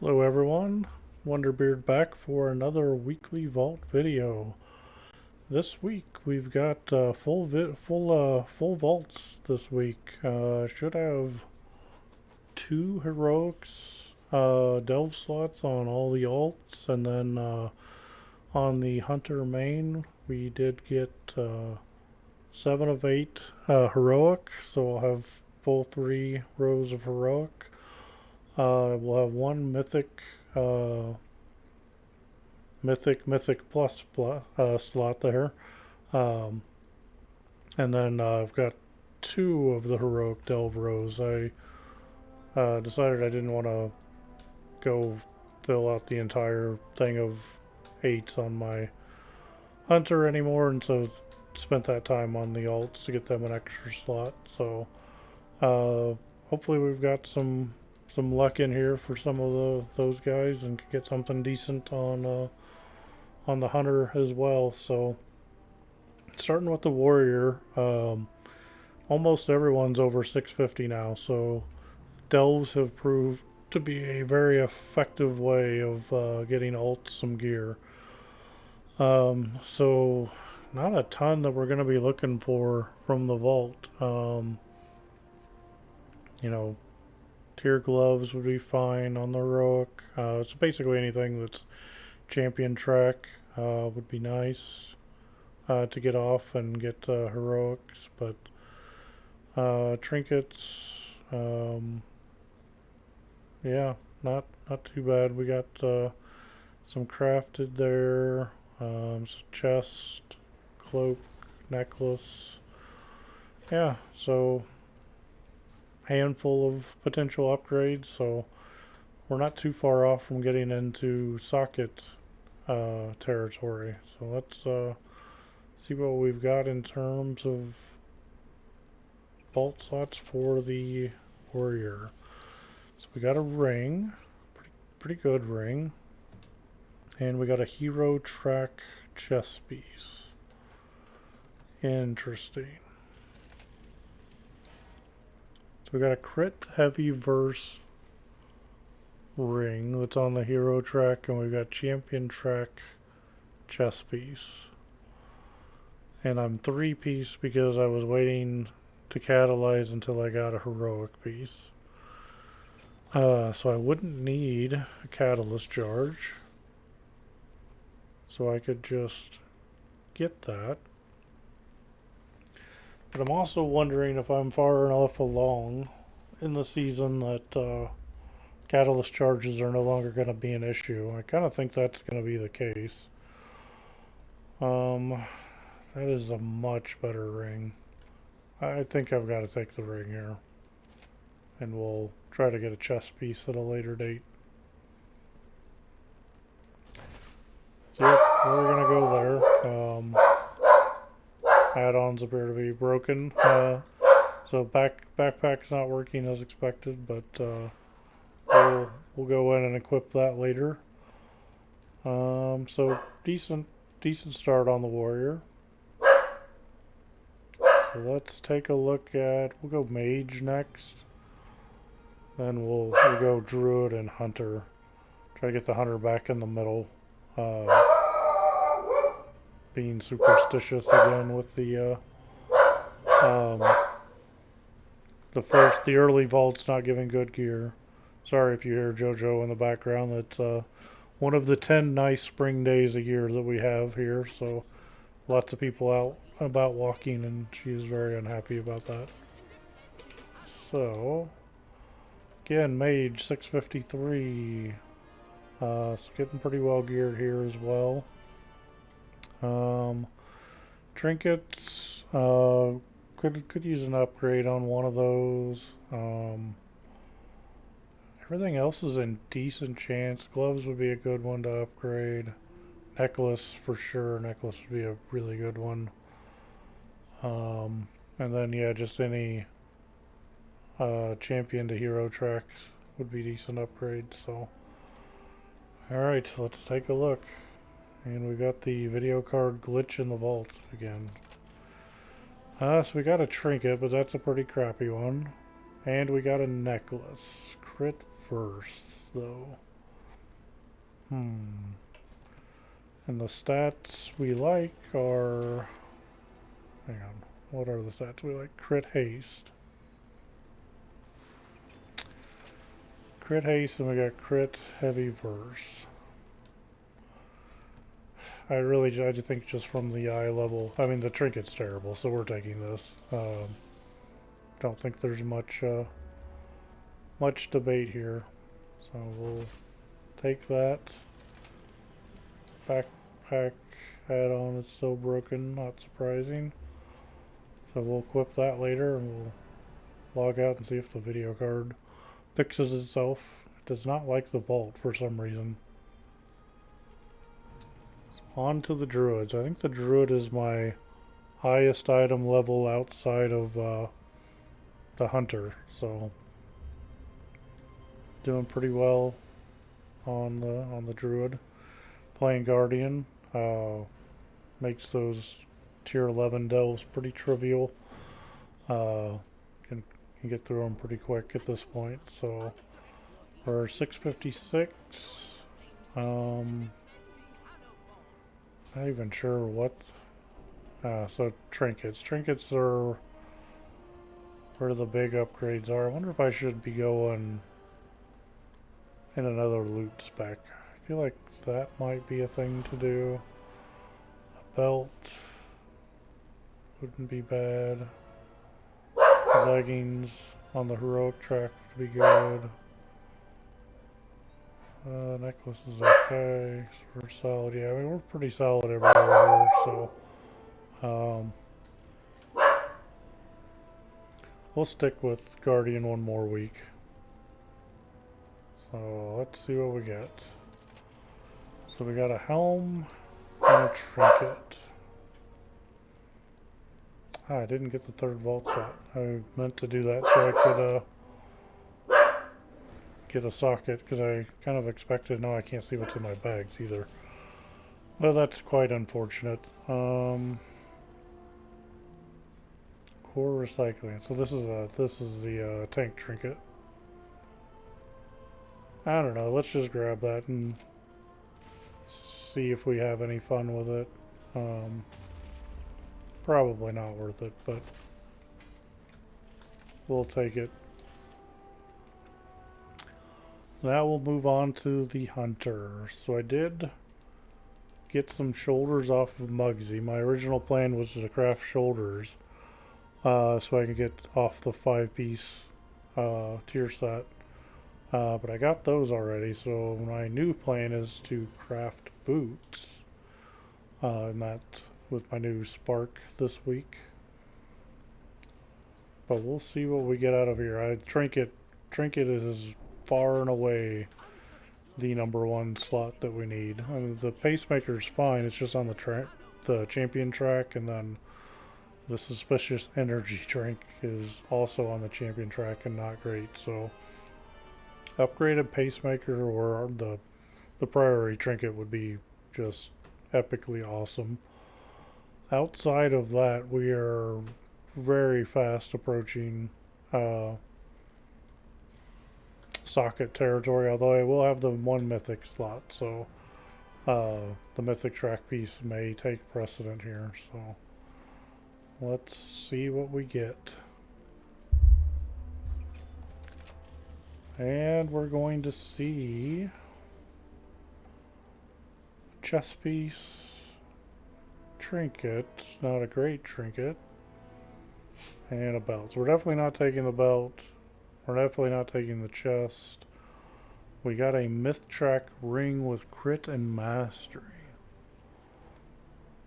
Hello everyone, Wonderbeard back for another weekly vault video. This week we've got full vaults this week. Should have two heroics delve slots on all the alts, and then on the hunter main we did get 7 of 8 heroic, so I'll have full 3 rows of heroic. We'll have one uh, mythic plus slot there. Um, and then I've got 2 of the heroic delve rows. I decided I didn't want to go fill out the entire thing of 8s on my hunter anymore, and so spent that time on the alts to get them an extra slot. So uh, hopefully we've got some luck in here for some of those guys and could get something decent on the hunter as well. So starting with the warrior, almost everyone's over 650 now. So delves have proved to be a very effective way of getting alt some gear. So not a ton that we're going to be looking for from the vault. You know, tier gloves would be fine on the heroic. So basically anything that's champion track would be nice to get off and get heroics, but trinkets, yeah, not too bad. We got some crafted there, some chest, cloak, necklace. Yeah, so handful of potential upgrades. So we're not too far off from getting into socket territory. So let's see what we've got in terms of vault slots for the warrior. So we got a ring, pretty good ring, and we got a hero track chess piece. Interesting. So we got a crit heavy verse ring that's on the hero track, and we've got champion track chess piece. And I'm 3-piece because I was waiting to catalyze until I got a heroic piece. So I wouldn't need a catalyst charge. So I could just get that. But I'm also wondering if I'm far enough along in the season that catalyst charges are no longer going to be an issue. I kind of think that's going to be the case. That is a much better ring. I think I've got to take the ring here. And we'll try to get a chess piece at a later date. So yep, we're going to go there. Add-ons appear to be broken. So backpack's not working as expected, but we'll go in and equip that later. So decent start on the warrior. So let's take a look at, we'll go mage next. Then we'll go druid and hunter. Try to get the hunter back in the middle. Being superstitious again with the early vaults not giving good gear. Sorry if you hear JoJo in the background. That's one of the 10 nice spring days a year that we have here. So lots of people out about walking, and she is very unhappy about that. So again, mage 653. It's getting pretty well geared here as well. Trinkets, could use an upgrade on one of those. Everything else is in decent chance. Gloves would be a good one to upgrade. Necklace for sure. Necklace would be a really good one. And then yeah, just any champion to hero tracks would be decent upgrades. So, all right, let's take a look. And we got the video card glitch in the vault again. So we got a trinket, but that's a pretty crappy one. And we got a necklace. Crit first, though. And the stats we like are... Hang on. What are the stats we like? Crit haste. Crit haste, and we got crit heavy verse. I just think just from the eye level, I mean the trinket's terrible, so we're taking this. Don't think there's much debate here, so we'll take that. Backpack add-on is still broken, not surprising. So we'll equip that later, and we'll log out and see if the video card fixes itself. It does not like the vault for some reason. On to the druids. I think the druid is my highest item level outside of the hunter, so doing pretty well on the druid. Playing guardian makes those tier 11 delves pretty trivial. Can get through them pretty quick at this point. So for 656, not even sure what. So trinkets. Trinkets are where the big upgrades are. I wonder if I should be going in another loot spec. I feel like that might be a thing to do. A belt wouldn't be bad. Leggings on the heroic track would be good. Necklace is okay. So we're solid. Yeah, I mean, we're pretty solid everywhere here, so we'll stick with Guardian one more week. So let's see what we get. So we got a helm and a trinket. I didn't get the third vault slot. I meant to do that so I could get a socket, because I kind of expected. No, I can't see what's in my bags either. Well, that's quite unfortunate. Core recycling. So this is the tank trinket. I don't know. Let's just grab that and see if we have any fun with it. Probably not worth it, but we'll take it. Now we'll move on to the hunter. So I did get some shoulders off of Muggsy. My original plan was to craft shoulders so I can get off the 5-piece tier set. But I got those already, so my new plan is to craft boots. And that with my new spark this week. But we'll see what we get out of here. Trinket is far and away the #1 slot that we need. I mean, the pacemaker's fine. It's just on the champion track, and then the suspicious energy drink is also on the champion track and not great. So upgraded pacemaker or the priority trinket would be just epically awesome. Outside of that, we are very fast approaching socket territory, although I will have the one mythic slot, so the mythic track piece may take precedent here. So let's see what we get. And we're going to see chest piece, trinket, not a great trinket, and a belt. So we're definitely not taking the belt. We're definitely not taking the chest. We got a myth track ring with crit and mastery.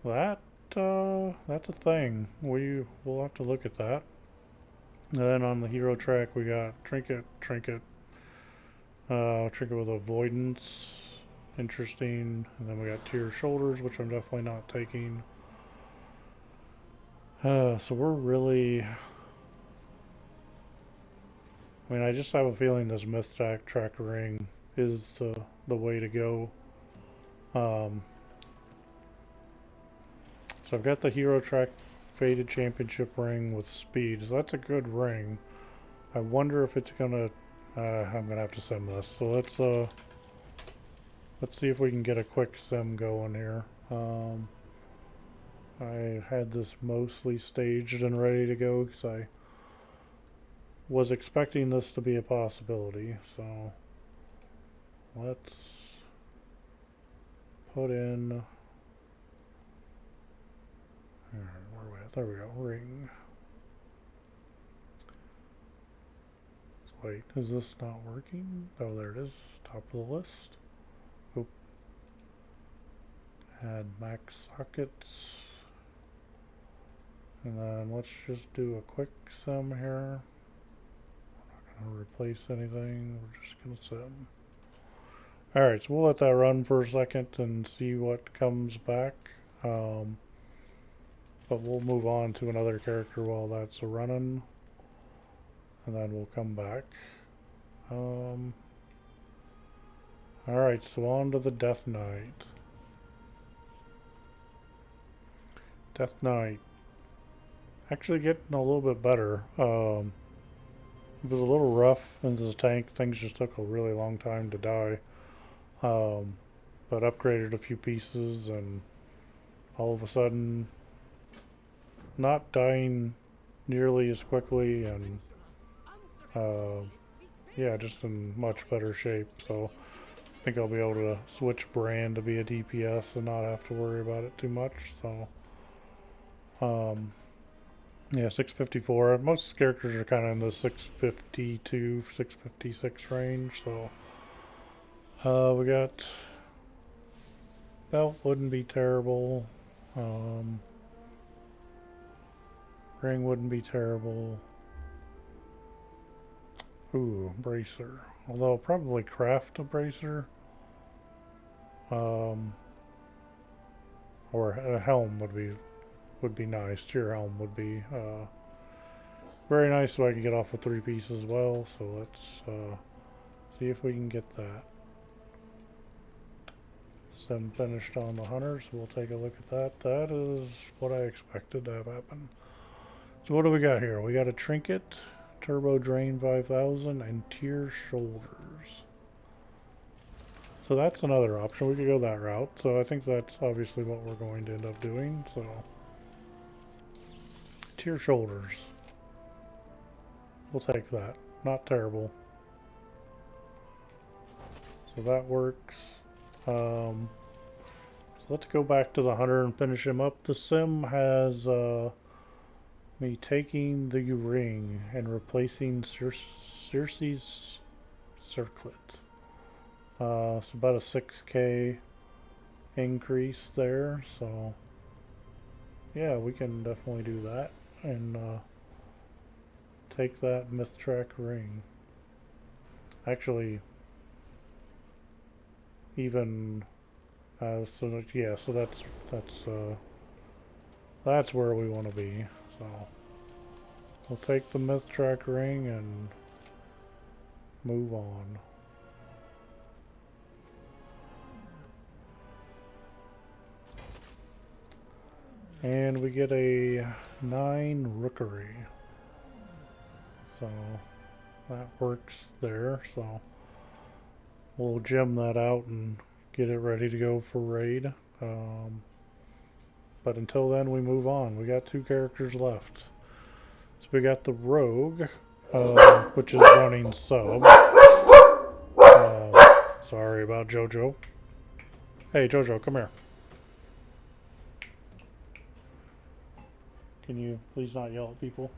That's a thing. We'll have to look at that. And then on the hero track we got trinket with avoidance. Interesting. And then we got tier shoulders, which I'm definitely not taking. So we're really... I mean, I just have a feeling this myth track ring is the way to go. So I've got the hero track faded championship ring with speed. So that's a good ring. I wonder if it's gonna... I'm gonna have to send this. So let's let's see if we can get a quick sim going here. I had this mostly staged and ready to go because I was expecting this to be a possibility. So let's put in, where are we at? There we go, ring. Wait, is this not working? Oh, there it is, top of the list. Oop. Add max sockets. And then let's just do a quick sim here. We're not going to replace anything, we're just going to sim. Alright, so we'll let that run for a second and see what comes back. But we'll move on to another character while that's running. And then we'll come back. Alright, so on to the Death Knight. Death Knight. Actually getting a little bit better. It was a little rough in this tank. Things just took a really long time to die. But upgraded a few pieces and all of a sudden not dying nearly as quickly and yeah, just in much better shape. So I think I'll be able to switch brand to be a DPS and not have to worry about it too much. So yeah, 654. Most characters are kind of in the 652, 656 range. So we got belt wouldn't be terrible. Ring wouldn't be terrible. Ooh, bracer. Although I'll probably craft a bracer. Or a helm would be nice. Tier helm would be very nice, so I can get off with 3 pieces as well. So let's see if we can get that. Sim finished on the hunters. We'll take a look at that. That is what I expected to have happen. So what do we got here? We got a trinket, turbo drain 5000, and tier shoulders. So that's another option. We could go that route. So I think that's obviously what we're going to end up doing. So tier shoulders. We'll take that. Not terrible. So that works. So let's go back to the hunter and finish him up. The sim has me taking the ring and replacing Circe's circlet. It's about a 6k increase there. So yeah, we can definitely do that and take that myth track ring. Actually, even so yeah, so that's where we want to be. So we'll take the myth track ring and move on. And we get a 9 rookery. So that works there. So we'll gem that out and get it ready to go for raid. But until then, we move on. We got 2 characters left. So we got the rogue, which is running sub. Sorry about Jojo. Hey Jojo, come here. Can you please not yell at people?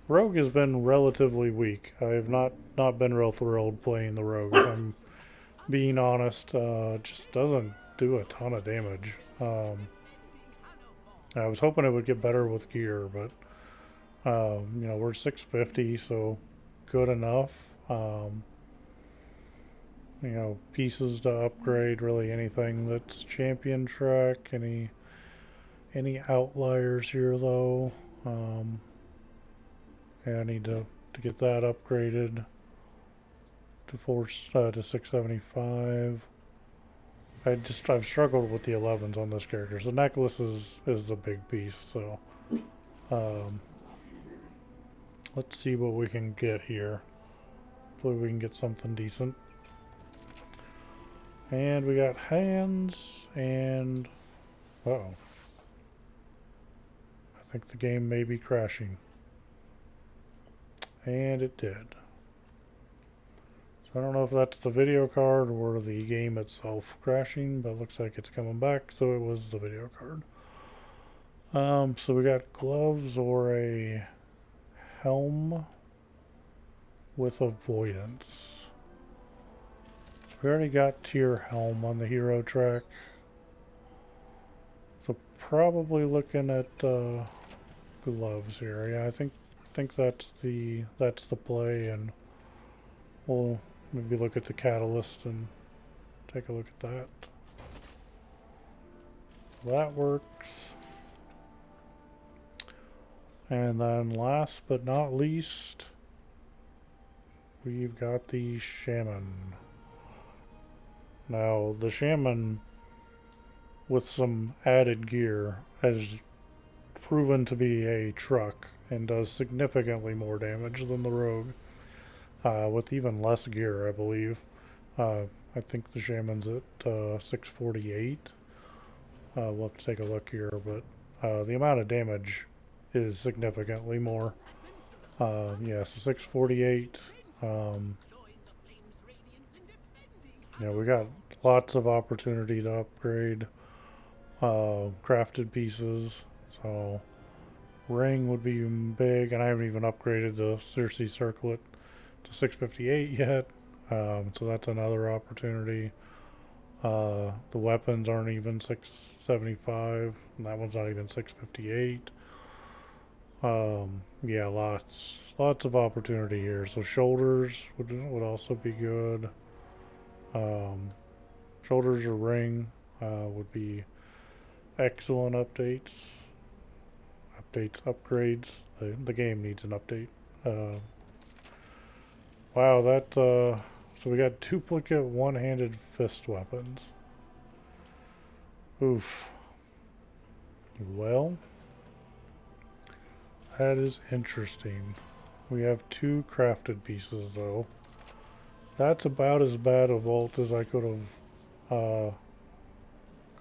Rogue has been relatively weak. I have not been real thrilled playing the rogue. If I'm being honest, just doesn't do a ton of damage. I was hoping it would get better with gear, but you know, we're 650, so good enough. You know, pieces to upgrade, really anything that's champion track. Any outliers here though? Yeah, I need to get that upgraded to 675. I've struggled with the 11s on this character. So necklace is the big piece. So let's see what we can get here. Hopefully we can get something decent. And we got hands and... Uh-oh. I think the game may be crashing. And it did. So I don't know if that's the video card or the game itself crashing, but it looks like it's coming back, so it was the video card. So we got gloves or a helm with avoidance. We already got tier helm on the hero track. So probably looking at gloves here. Yeah, I think that's the play, and we'll maybe look at the catalyst and take a look at that. That works. And then last but not least, we've got the shaman. Now the shaman with some added gear has proven to be a truck and does significantly more damage than the rogue, with even less gear, I believe. I think the shaman's at 648. We'll have to take a look here, but the amount of damage is significantly more. Yeah, so 648. Yeah, we got lots of opportunity to upgrade crafted pieces. So ring would be big, and I haven't even upgraded the Circe circlet to 658 yet. So that's another opportunity. The weapons aren't even 675, and that one's not even 658. Yeah, lots of opportunity here. So shoulders would also be good. Shoulders or ring would be excellent updates. Upgrades. The game needs an update. Wow, that so we got duplicate one-handed fist weapons. Oof. Well, that is interesting. We have two crafted pieces though. That's about as bad a vault as I could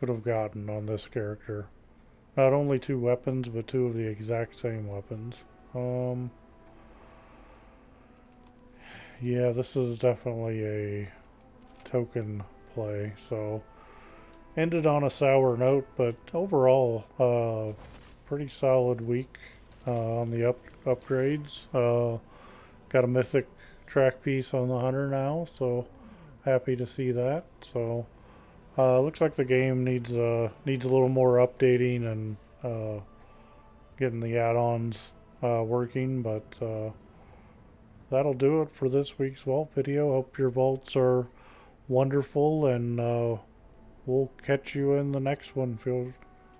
have gotten on this character. Not only two weapons, but two of the exact same weapons. Yeah, this is definitely a token play, so ended on a sour note, but overall, pretty solid week on the upgrades. Got a mythic track piece on the hunter now, so happy to see that. So looks like the game needs a little more updating and getting the add-ons working, but that'll do it for this week's vault video. Hope your vaults are wonderful, and we'll catch you in the next one.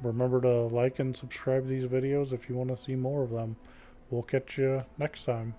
Remember to like and subscribe these videos if you want to see more of them. We'll catch you next time.